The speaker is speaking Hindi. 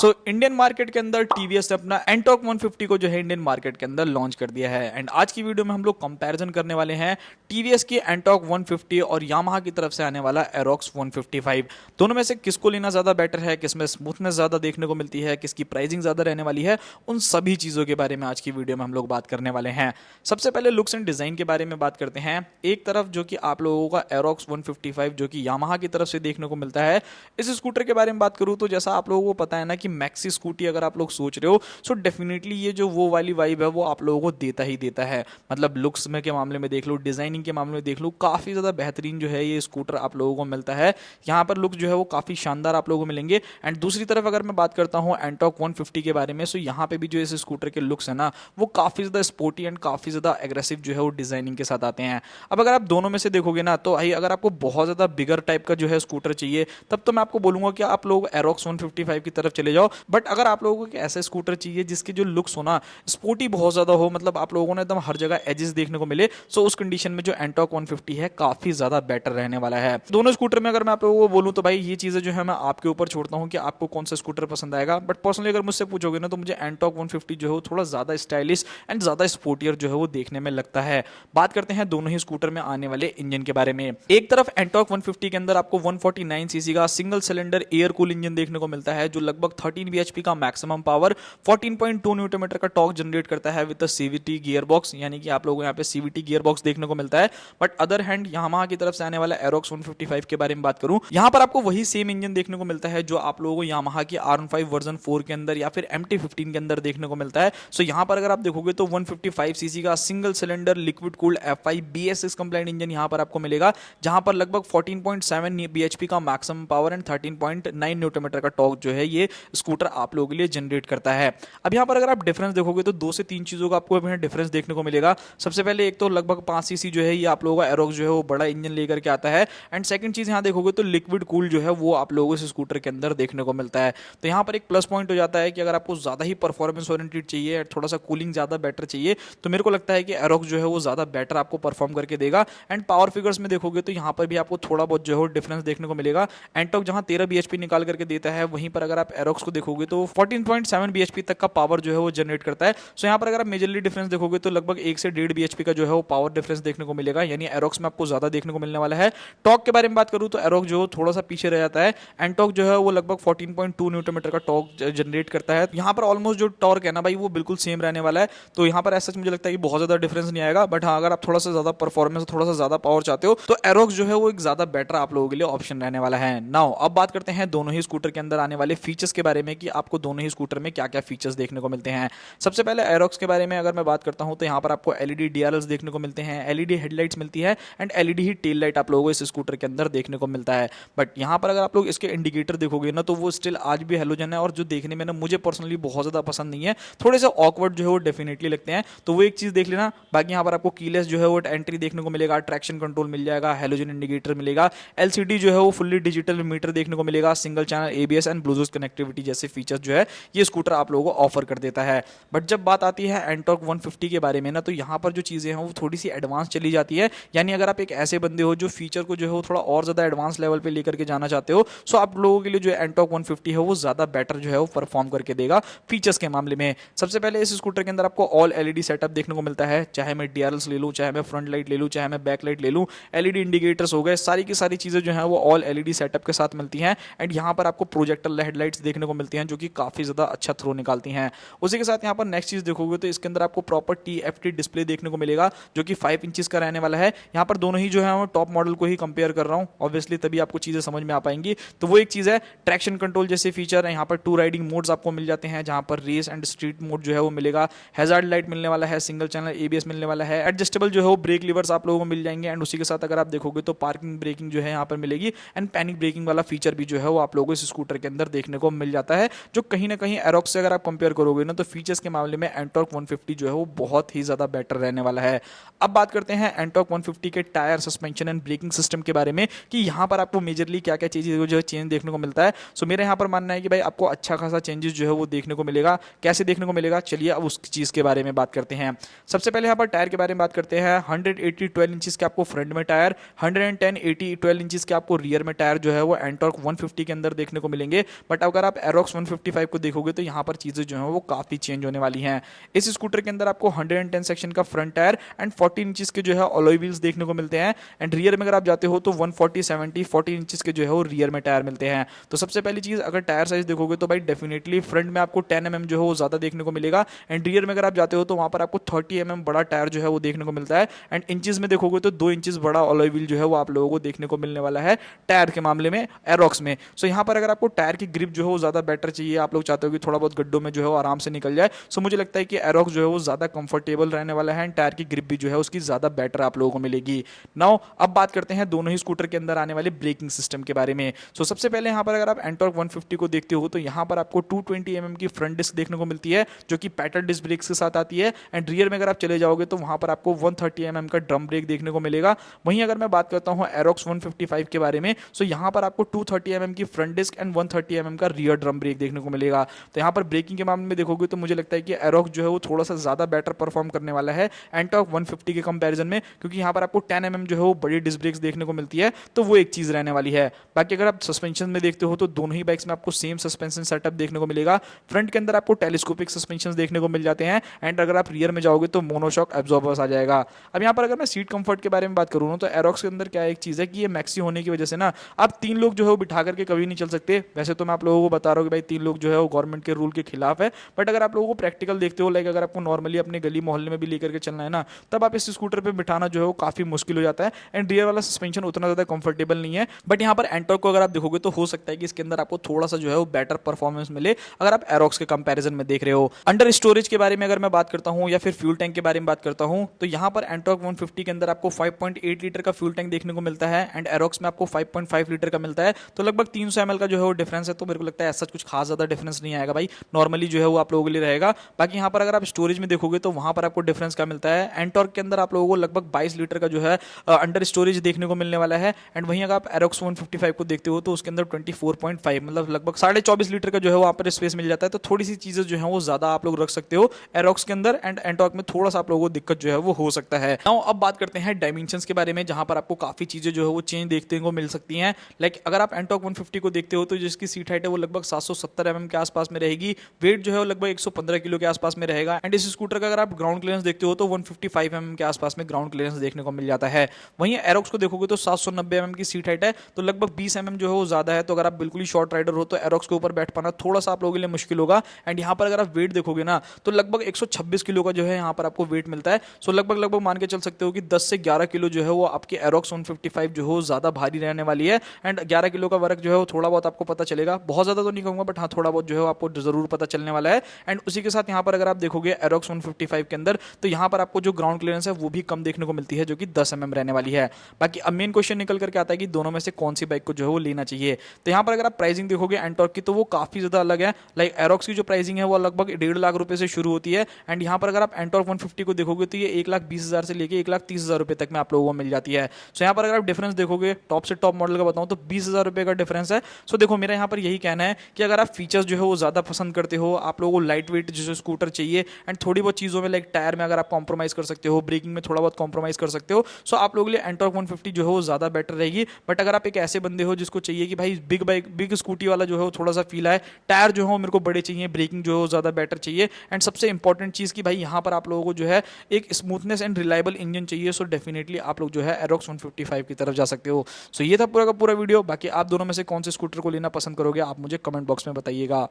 इंडियन मार्केट के अंदर टीवीएस ने अपना एंटॉक 150 को जो है इंडियन मार्केट के अंदर लॉन्च कर दिया है। एंड आज की वीडियो में हम लोग कंपैरिजन करने वाले हैं टीवीएस की एंटॉक 150 और यामाहा की तरफ से आने वाला एरोक्स 155। दोनों में से किसको लेना ज्यादा बेटर है, किसमें स्मूथनेस ज्यादा देखने को मिलती है, किसकी प्राइसिंग ज्यादा रहने वाली है, उन सभी चीजों के बारे में आज की वीडियो में हम लोग बात करने वाले हैं। सबसे पहले लुक्स एंड डिजाइन के बारे में बात करते हैं। एक तरफ जो कि आप लोगों का एरोक्स 155 जो कि यामाहा की तरफ से देखने को मिलता है। इस स्कूटर के बारे में बात करूं तो जैसा आप लोगों को पता है ना कि मैक्सी स्कूटी अगर आप लोग सोच रहे हो, सो डेफिनेटली ये जो वो वाली वाइब है वो आप लोगों को देता ही देता है। मतलब लुक्स में के मामले में देख लो, डिजाइनिंग के मामले में देख लो, काफी ज्यादा बेहतरीन जो है ये स्कूटर आप लोगों को मिलता है। यहाँ पर लुक जो है वो काफी शानदार आप लोगों को मिलेंगे। एंड दूसरी तरफ अगर मैं बात करता हूँ एंटॉक 150 के बारे में, सो यहाँ पे भी जो इस स्कूटर के लुक्स है ना वो काफी ज्यादा स्पोर्टी एंड काफी ज्यादा एग्रेसिव जो है वो डिजाइनिंग के साथ आते हैं। अब अगर आप दोनों में से देखोगे ना तो भाई अगर आपको बहुत ज्यादा बिगर टाइप का जो है स्कूटर चाहिए तब तो मैं आपको बोलूंगा कि आप लोग एरोक्स 155 की तरफ चले जाओ। बट अगर आप लोगों को ऐसा स्कूटर चाहिए जिसके जो लुक्स हो ना स्पोर्टी बहुत ज्यादा हो, मतलब आप लोगों ने एकदम हर जगह एजेस देखने को मिले, सो उस कंडीशन में जो एंटॉक 150 है काफी ज्यादा बेटर रहने वाला है। दोनों स्कूटर में अगर मैं आप लोगों को बोलूं तो भाई ये चीजें जो है मैं आपके ऊपर छोड़ता हूं कि आपको कौन सा स्कूटर पसंद आएगा। बट पर्सनली अगर मुझसे पूछोगे ना तो मुझे एंटॉक 150 जो है वो थोड़ा ज्यादा स्टाइलिश एंड ज्यादा स्पोर्टियर जो है वो देखने में लगता है। बात करते हैं दोनों ही स्कूटर में आने वाले इंजन के बारे में। एक तरफ एंटॉक 150 के अंदर आपको 149 सीसी का single cylinder air cool engine देखने को मिलता है जो लगभग 13 bhp का मैक्सिमम पावर, 14.2 न्यूटन मीटर का टॉर्क जनरेट करता है विद सीवीटी गियर बॉक्स, यानी कि आप लोगों को यहाँ पे सीवीटी गियर बॉक्स देखने को मिलता है। बट अदर हैंड यामाहा की तरफ से आने वाला एरोक्स 155 के बारे में बात करूं, यहाँ पर आपको वही सेम इंजन देखने को मिलता है जो आप लोगों को यामाहा की R15 वर्जन 4 के अंदर या फिर MT15 के अंदर देखने को मिलता है। सो यहाँ पर अगर आप देखोगे तो 155 सीसी का single cylinder liquid cooled F5 BS6 complaint engine यहाँ पर आपको मिलेगा, जहां पर लगभग 14.7 bhp का maximum power and 13.9 newton metre का टॉर्क जो है ये स्कूटर आप लोगों के लिए जनरेट करता है। अब यहाँ पर अगर आप डिफरेंस देखोगे तो 2 से 3 चीजों का आपको डिफरेंस देखने को मिलेगा। सबसे पहले एक तो लगभग 5 सीसी जो है ये आप लोगों का एरोक्स जो है वो बड़ा इंजन लेकर के आता है। एंड सेकंड चीज यहाँ देखोगे तो लिक्विड कूल जो है वो आप लोगों को इस स्कूटर के अंदर देखने को मिलता है। तो यहाँ पर एक प्लस पॉइंट हो जाता है कि अगर आपको ज्यादा ही परफॉर्मेंस ओरिएंटेड चाहिए, थोड़ा सा कूलिंग ज्यादा बेटर चाहिए, तो मेरे को लगता है कि एरोक्स जो है वो ज्यादा बेटर आपको परफॉर्म करके देगा। एंड पावर फिगर्स में देखोगे तो यहाँ पर भी आपको थोड़ा बहुत जो है डिफरेंस देखने को मिलेगा। एंटॉक जहां 13 bhp निकाल करके देता है, वहीं पर अगर आप एरोक्स को देखोगे तो 14.7 bhp तक का पावर जो है वो जनरेट करता है। सो यहाँ पर अगर आप मेजरली डिफरेंस देखोगे तो लगभग 1 से 1.5 bhp का जो है वो पावर डिफरेंस देखने को मिलेगा, यानी एरोक्स में आपको ज्यादा देखने को मिलने वाला है। टॉर्क के बारे में बात करूं तो एरोक्स जो थोड़ा सा पीछे रह जाता है। एंटॉक जो है वो लगभग 14.2 न्यूटन मीटर का टॉर्क जनरेट करता है। यहाँ पर ऑलमोस्ट जो टॉर्क है ना भाई वो बिल्कुल सेम रहने वाला है। तो यहाँ पर ऐसा मुझे लगता है कि बहुत ज्यादा डिफरेंस नहीं आएगा। बट हाँ, अगर आप थोड़ा सा ज्यादा परफॉर्मेंस, थोड़ा सा ज्यादा पावर चाहते हो तो एरोक्स जो है वो एक ज्यादा बेटर आप लोगों के लिए ऑप्शन रहने वाला है। नाउ अब बात करते हैं दोनों ही स्कूटर के अंदर आने वाले फीचर्स के बारे में कि आपको दोनों ही स्कूटर में क्या क्या फीचर्स देखने को मिलते हैं। सबसे पहले एरोक्स के बारे में अगर मैं बात करता हूं तो यहाँ पर आपको एलईडी डीआरएल्स देखने को मिलते हैं, एलईडी हेडलाइट्स मिलती है and LED he tail light आप लोगों को इस स्कूटर के अंदर देखने को मिलता है। बट यहाँ पर अगर आप लोग इसके इंडिकेटर देखोगे ना तो वो स्टिल आज भी हेलोजन है और जो देखने में ना मुझे पर्सनली बहुत ज्यादा पसंद नहीं है, थोड़े से ऑकवर्ड जो है वो डेफिनेटली लगते हैं। तो वो एक चीज देख लेना। बाकी यहाँ पर आपको कीलेस जो है वो एंट्री देखने को मिलेगा, ट्रैक्शन कंट्रोल मिल जाएगा, हेलोजन इंडिकेटर मिलेगा, एलसीडी जो है वो फुल्ली डिजिटल मीटर देखने को मिलेगा, single channel ABS and Bluetooth connectivity जैसे फीचर्स जो है ये स्कूटर आप लोगों को ऑफर कर देता है। बट जब बात आती है एंटॉक 150 के बारे में ना तो यहाँ पर जो चीजें हैं वो थोड़ी सी एडवांस चली जाती है। यानी अगर आप एक ऐसे बंदे हो जो फीचर को जो है वो थोड़ा और ज्यादा एडवांस लेवल पे लेकर के जाना चाहते हो, सो आप लोगों के लिए जो एंटॉक 150 है वो ज्यादा बेटर जो है वो परफॉर्म करके देगा फीचर्स के मामले में। सबसे पहले इस स्कूटर के अंदर आपको ऑल एलईडी सेटअप देखने को मिलता है, चाहे मैं डीआरएल्स ले लूं, चाहे मैं फ्रंट लाइट ले लूं, चाहे मैं बैक लाइट ले लूं, एलईडी इंडिकेटर्स हो गए, सारी की सारी चीजें जो है वो ऑल एलईडी सेटअप के साथ मिलती हैं। एंड यहाँ पर आपको प्रोजेक्टर हेडलाइट्स देखने को मिलती हैं जो कि काफी ज्यादा अच्छा थ्रो निकालती हैं। उसी के साथ यहाँ पर नेक्स्ट चीज देखोगे तो इसके अंदर आपको प्रॉपर TFT डिस्प्ले देखने को मिलेगा जो कि 5 इंचेस का रहने वाला है। यहाँ पर दोनों ही जो है टॉप मॉडल को ही कंपेयर कर रहा हूँ ऑब्वियसली, तभी आपको चीजें समझ में आ पाएंगी। तो वो एक चीज है। ट्रैक्शन कंट्रोल जैसे फीचर है, यहाँ पर 2 राइडिंग मोड्स आपको मिल जाते हैं जहां पर रेस एंड स्ट्रीट मोड जो है वो मिलेगा, हैजार्ड लाइट मिलने वाला है, सिंगल चैनल एबीएस मिलने वाला है, एडजस्टेबल जो है वो ब्रेक लीवर्स आप लोगों को मिल जाएंगे। एंड उसी के साथ अगर आप देखोगे तो पार्किंग ब्रेकिंग जो है यहाँ पर मिलेगी एंड पैनिक ब्रेकिंग वाला फीचर भी जो है वो आप लोगों को इस स्कूटर के अंदर देखने को मिल जाता है, जो कहीं ना कहीं एरोक्स से अगर आप कंपेयर करोगे ना तो फीचर्स के मामले में एंटॉक 150 जो है वो बहुत ही ज्यादा बेटर रहने वाला है। अब बात करते हैं एंटॉक 150 के tyre, suspension and braking system के बारे में कि यहाँ पर आपको मेजरली क्या क्या चीजें जो है चेंज देखने को मिलता है। सो मेरा यहाँ पर मानना है कि भाई आपको अच्छा खासा चेंजेस जो है वो देखने को मिलेगा। कैसे देखने को मिलेगा, चलिए अब उस चीज के बारे में बात करते हैं। सबसे पहले यहाँ पर टायर के बारे में बात करते हैं। 180 12 इंचेस के आपको फ्रंट में टायर, 110 80 12 इंचेस के आपको रियर में टायर जो है वो एंटॉक 150 के अंदर देखने को मिलेंगे। बट अगर आप एरोक्स 155 को देखोगे तो यहाँ पर चीज़ें जो हैं वो काफ़ी चेंज होने वाली हैं। इस स्कूटर के अंदर आपको 110 सेक्शन का फ्रंट टायर एंड 14 इंचेस के जो है अलॉय व्हील्स देखने को मिलते हैं। एंड रियर में अगर आप जाते हो तो 140 70 14 इंचेस के जो है वो रियर में टायर मिलते हैं। तो सबसे पहली चीज़, अगर टायर साइज देखोगे तो भाई डेफिनेटली फ्रंट में आपको 10 mm जो है वो ज़्यादा देखने को मिलेगा। एंड रियर में अगर आप जाते हो तो वहाँ पर आपको 30 mm बड़ा टायर जो है वो देखने को मिलता है। एंड इंचेस में देखोगे तो 2 इंचेस बड़ा अलॉय व्हील जो है वो आप लोगों को देखने को मिलने वाला है टायर के मामले में एरोक्स में। सो यहाँ पर अगर आपको टायर की ग्रिप जो है वो ज़्यादा बेटर चाहिए, आप लोग चाहते हो कि थोड़ा बहुत गड्ढों में जो है वो आराम से निकल जाए, सो मुझे लगता है कि एरोक्स जो है वो ज़्यादा कंफर्टेबल रहने वाला है एंड टायर की ग्रिप भी जो है उसकी ज़्यादा बेटर आप लोगों को मिलेगी। नाउ अब बात करते हैं दोनों ही स्कूटर के अंदर आने वाले ब्रेकिंग सिस्टम के बारे में। सो सबसे पहले यहाँ पर अगर आप एंटॉर्क 150 को देखते हो तो यहाँ पर आपको 220 mm की फ्रंट डिस्क देखने को मिलती है जो कि पैटल डिस्क ब्रेक्स के साथ आती है। एंड रियर में अगर आप चले जाओगे तो वहाँ पर आपको 130 mm का ड्रम ब्रेक देखने को मिलेगा। वहीं अगर मैं बात करता हूँ एरोक्स 155 के बारे में, सो यहाँ पर आपको 230 mm की फ्रंट डिस्क एंड 130 mm का रियर ड्रम ब्रेक देखने को मिलेगा। तो यहाँ पर ब्रेकिंग के मामले में देखोगे तो मुझे लगता है कि एरोक्स जो है वो थोड़ा सा ज़्यादा बेटर परफॉर्म करने वाला है एंटॉर्क 150 के कंपैरिजन में, क्योंकि यहाँ पर आपको 10 mm जो है वो बड़ी डिस्क ब्रेक्स देखने को मिलती है, तो वो एक चीज़ रहने वाली है। बाकी अगर आप सस्पेंशन में देखते हो तो दोनों ही बाइक्स में आपको सेम सस्पेंशन सेटअप देखने को मिलेगा। फ्रंट के अंदर आपको टेलीस्कोपिक सस्पेंशन देखने को मिल जाते हैं एंड अगर आप रियर में जाओगे तो मोनोशॉक एब्जॉर्बर्स आ जाएगा। अब यहाँ पर अगर मैं सीट कंफर्ट के बारे में बात करूँ तो एरोक्स के अंदर क्या एक चीज़ है कि ये मैक्सी होने की वजह से ना आप 3 लोग जो है वो बिठा करके कभी नहीं चल सकते। वैसे तो मैं आप लोगों को बता रहा हूँ कि भाई 3 लोग जो है वो गवर्नमेंट के रूल के खिलाफ है, बट अगर आप लोगों को प्रैक्टिकल देखते हो, लाइक अगर आपको नॉर्मली अपने गली मोहल्ले में भी लेकर के चलना है ना, तब आप इस स्कूटर पर बिठाना जो है वो काफ़ी मुश्किल हो जाता है एंड रियर वाला सस्पेंशन उतना ज़्यादा कंफर्टेबल नहीं है। बट यहाँ पर एंटॉर्क को अगर आप देखोगे तो हो सकता है कि इसके अंदर आपको थोड़ा सा जो है वो बेटर परफॉर्मेंस मिले अगर आप एरोक्स के कंपैरिजन में देख रहे हो। अंडर स्टोरेज के बारे में अगर मैं बात करता हूँ या फिर फ्यूल टैंक के बारे में बात करता हूँ तो यहाँ पर एंटॉर्क 150 के अंदर आपको 5.8 लीटर का फ्यूल टैंक देखने को मिलता है एंड एरोक्स में आपको 5.5 लीटर का मिलता है। तो लगभग 300 ml का जो है वो डिफरेंस है। तो मेरे को लगता है ऐसा कुछ खास ज्यादा डिफरेंस नहीं आएगा भाई, नॉर्मली जो है वो आप लोगों के लिए रहेगा। बाकी यहाँ पर अगर आप स्टोरेज में देखोगे तो वहां पर आपको डिफरेंस क्या मिलता है, एंटॉर्क के अंदर आप लोगों को लगभग 22 लीटर का जो है अंडर स्टोरेज देखने को मिलने वाला है। एंड वहीं अगर आप एरोक्स 155 को देखते हो तो उसके अंदर 24.5 मतलब लगभग 24.5 लीटर का जो है वहाँ पर स्पेस मिल जाता है। तो थोड़ी सी चीजें जो है वो ज्यादा आप लोग रख सकते हो एरोक्स के अंदर एंड एंटॉर्क में थोड़ा सा आप लोगों को दिक्कत जो है वो हो सकता है। नाउ अब बात करते हैं डायमेंशंस के बारे में, जहां पर आपको काफी चीजें जो है वो चेंज देखने को मिल सकती हैं। लाइक अगर आप एंटॉर्क 150 को देखते हो तो जिसकी सीट हाइट है वो लगभग 770 mm के आसपास में रहेगी, वेट जो है वो लगभग 115 किलो के आसपास में रहेगा। एंड इस स्कूटर का अगर आप ग्राउंड क्लियरेंस देखते हो तो 155 mm के आसपास में ग्राउंड क्लियरेंस देखने को मिल जाता है। वहीं एरोक्स को देखोगे तो 790 mm की सीट हाइट है, तो लगभग 20 mm जो है वो ज्यादा है। तो अगर आप बिल्कुल ही शॉर्ट राइडर हो तो एरोक्स के ऊपर बैठ पाना थोड़ा सा आप लोगों के लिए मुश्किल होगा। एंड यहाँ पर अगर आप वेट देखोगे ना तो लगभग 126 किलो का जो है यहाँ पर आपको वेट मिलता है। सो लगभग मान के चल सकते हो कि 10 से 11 किलो जो है वो आपके एरोक्स 155 जो है ज्यादा भारी रहने वाली है। एंड 11 किलो का वर्क जो है वो थोड़ा बहुत आपको पता चलेगा, बहुत ज्यादा तो नहीं कहूंगा बट हाँ थोड़ा बहुत जो है आपको जरूर पता चलने वाला है। एंड उसी के साथ यहाँ पर अगर आप देखोगे एरोक्स 155 के अंदर तो यहाँ पर आपको जो ग्राउंड क्लियरेंस है वो भी कम देखने को मिलती है, जो कि 10 mm रहने वाली है। बाकी अब मेन क्वेश्चन निकल करके आता है कि दोनों में से कौन सी बाइक को जो है वो लेना चाहिए। तो यहाँ पर अगर आप प्राइसिंग देखोगे एंटॉर्क की तो वो काफी ज्यादा अलग है। लाइक एरोक्स की जो प्राइसिंग है वो लगभग 1.5 लाख रुपए से शुरू होती है। एंड यहाँ पर अगर आप एंटॉर्क 150 को देखोगे तो ये 1,20,000 से लेके 1,30,000 रुपए तक में आप लोगों को मिल जाती है। सो यहाँ पर अगर आप डिफरेंस देखोगे टॉप से टॉप मॉडल का बताऊं तो 20,000 रुपए का डिफरेंस है। सो देखो मेरा यहाँ पर यही कहना है कि अगर आप फीचर्स जो है वो ज्यादा पसंद करते हो, आप लोगों को लाइट वेट जो स्कूटर चाहिए एंड थोड़ी बहुत चीजों में लाइक टायर में अगर आप कॉम्प्रोमाइज कर सकते हो, ब्रेकिंग में थोड़ा बहुत कॉम्प्रोमाइज कर सकते हो, सो आप लोगों के लिए एंटॉर्क 150 जो है वो ज्यादा बेटर रहेगी। बट अगर आप एक ऐसे बंदे हो जिसको चाहिए कि भाई बिग बाइक बिग स्कूटी वाला जो है वो थोड़ा सा फील आए, टायर जो है मेरे को बड़े चाहिए, ब्रेकिंग जो है वो ज्यादा बेटर चाहिए एंड सबसे इंपॉर्टेंट चीज कि भाई यहाँ पर आप लोगों को जो है एक स्मूथनेस एंड रिलायबल इंजन चाहिए, सो डेफिनेटली आप लोग जो है एरोक्स 155 की तरफ जा सकते हो। सो ये था पूरा का पूरा वीडियो। बाकी आप दोनों में से कौन से स्कूटर को लेना पसंद करोगे आप मुझे कमेंट बॉक्स में बताइएगा।